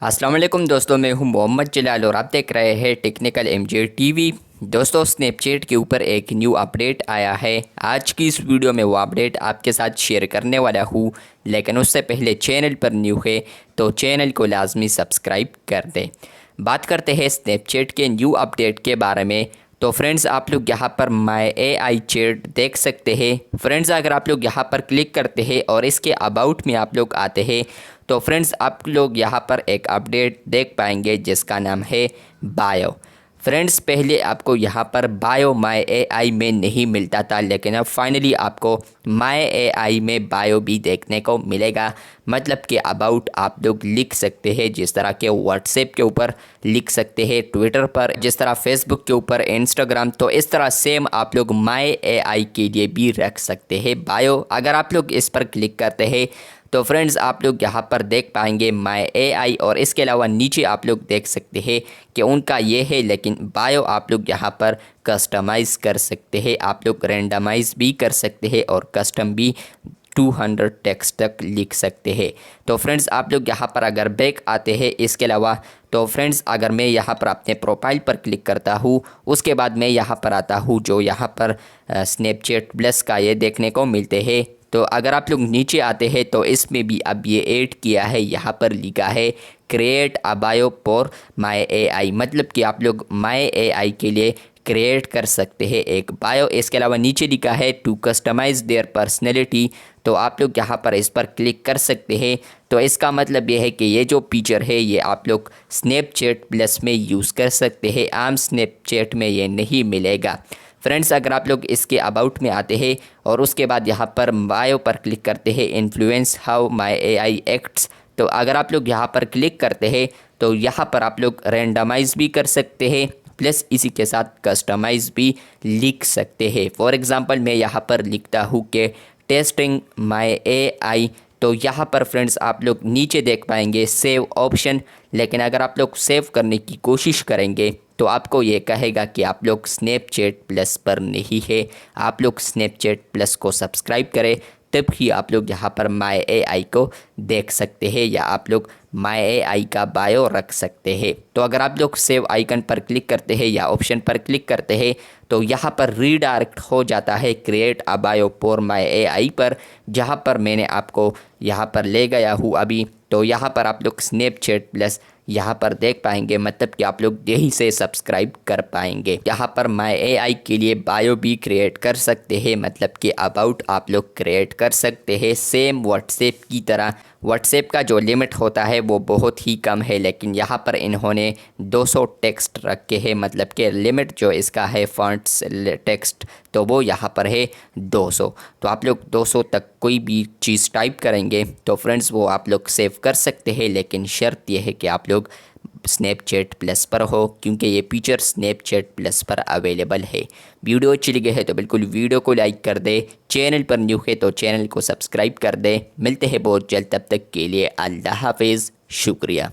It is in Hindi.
अस्सलाम वालेकुम दोस्तों, मैं हूं मोहम्मद जलाल और आप देख रहे हैं टेक्निकल एमजे टीवी। दोस्तों, स्नैपचैट के ऊपर एक न्यू अपडेट आया है। आज की इस वीडियो में वो अपडेट आपके साथ शेयर करने वाला हूं, लेकिन उससे पहले चैनल पर न्यू है तो चैनल को लाजमी सब्सक्राइब कर दें। बात करते हैं स्नैपचैट के न्यू अपडेट के बारे में। तो फ्रेंड्स, आप लोग यहाँ पर माय एआई चैट देख सकते हैं। फ्रेंड्स, अगर आप लोग यहाँ पर क्लिक करते हैं और इसके अबाउट में आप लोग आते हैं तो फ्रेंड्स आप लोग यहाँ पर एक अपडेट देख पाएंगे जिसका नाम है बायो। फ्रेंड्स, पहले आपको यहाँ पर बायो माय एआई में नहीं मिलता था, लेकिन अब फाइनली आपको माय एआई में बायो भी देखने को मिलेगा। मतलब कि अबाउट आप लोग लिख सकते हैं, जिस तरह के व्हाट्सएप के ऊपर लिख सकते हैं, ट्विटर पर, जिस तरह फेसबुक के ऊपर, इंस्टाग्राम, तो इस तरह सेम आप लोग माय एआई के लिए भी रख सकते हैं बायो। अगर आप लोग इस पर क्लिक करते हैं तो फ्रेंड्स आप लोग यहाँ पर देख पाएंगे माय एआई, और इसके अलावा नीचे आप लोग देख सकते हैं कि उनका ये है, लेकिन बायो आप लोग यहाँ पर कस्टमाइज़ कर सकते हैं। आप लोग रेंडमाइज भी कर सकते हैं और कस्टम भी 200 टेक्स्ट तक लिख सकते हैं। तो फ्रेंड्स आप लोग यहाँ पर अगर बैक आते हैं, इसके अलावा तो फ्रेंड्स अगर मैं यहाँ पर अपने प्रोफाइल पर क्लिक करता हूँ, उसके बाद मैं यहाँ पर आता हूँ जो यहाँ पर स्नैपचैट प्लस का ये देखने को मिलते हैं। तो अगर आप लोग नीचे आते हैं तो इसमें भी अब ये ऐड किया है, यहाँ पर लिखा है create a bio for my AI. मतलब कि आप लोग माय एआई के लिए क्रिएट कर सकते हैं एक बायो। इसके अलावा नीचे लिखा है टू कस्टमाइज देयर पर्सनैलिटी। तो आप लोग यहाँ पर इस पर क्लिक कर सकते हैं। तो इसका मतलब ये है कि ये जो फीचर है ये आप लोग स्नैपचैट प्लस में यूज़ कर सकते हैं, आम स्नैपचैट में ये नहीं मिलेगा। फ्रेंड्स, अगर आप लोग इसके अबाउट में आते हैं और उसके बाद यहाँ पर बायो पर क्लिक करते हैं, influence how my AI acts, तो अगर आप लोग यहाँ पर क्लिक करते हैं तो यहाँ पर आप लोग रेंडमाइज भी कर सकते हैं, प्लस इसी के साथ कस्टमाइज भी लिख सकते हैं। फॉर एग्ज़ाम्पल मैं यहाँ पर लिखता हूँ कि टेस्टिंग माय एआई, तो यहाँ पर फ्रेंड्स आप लोग नीचे देख पाएंगे सेव ऑप्शन। लेकिन अगर आप लोग सेव करने की कोशिश करेंगे तो आपको ये कहेगा कि आप लोग स्नैपचैट प्लस पर नहीं है। आप लोग स्नैपचैट प्लस को सब्सक्राइब करें, तब ही आप लोग यहाँ पर माय एआई को देख सकते हैं या आप लोग माय एआई का बायो रख सकते हैं। तो अगर आप लोग सेव आइकन पर क्लिक करते हैं या ऑप्शन पर क्लिक करते हैं तो यहाँ पर रीडायरेक्ट हो जाता है create a bio for my AI पर, जहाँ पर मैंने आपको यहाँ पर ले गया हूँ अभी। तो यहाँ पर आप लोग स्नैपचैट प्लस यहाँ पर देख पाएंगे, मतलब कि आप लोग यहीं से सब्सक्राइब कर पाएंगे। यहाँ पर माय एआई के लिए बायो भी क्रिएट कर सकते हैं, मतलब कि अबाउट आप लोग क्रिएट कर सकते हैं सेम व्हाट्सएप की तरह। व्हाट्सएप का जो लिमिट होता है वो बहुत ही कम है, लेकिन यहाँ पर इन्होंने 200 टेक्स्ट रखे हैं, मतलब कि लिमिट जो इसका है फॉन्ट्स टेक्स्ट, तो वो यहाँ पर है 200। तो आप लोग 200 तक कोई भी चीज़ टाइप करेंगे तो फ्रेंड्स वो आप लोग सेव कर सकते हैं, लेकिन शर्त यह है कि आप लोग स्नैपचैट प्लस पर हो, क्योंकि ये फीचर स्नैपचैट प्लस पर अवेलेबल है। वीडियो अच्छी लगी है तो बिल्कुल वीडियो को लाइक कर दे, चैनल पर न्यू है तो चैनल को सब्सक्राइब कर दे। मिलते हैं बहुत जल्द, तब तक के लिए अल्लाह हाफिज़, शुक्रिया।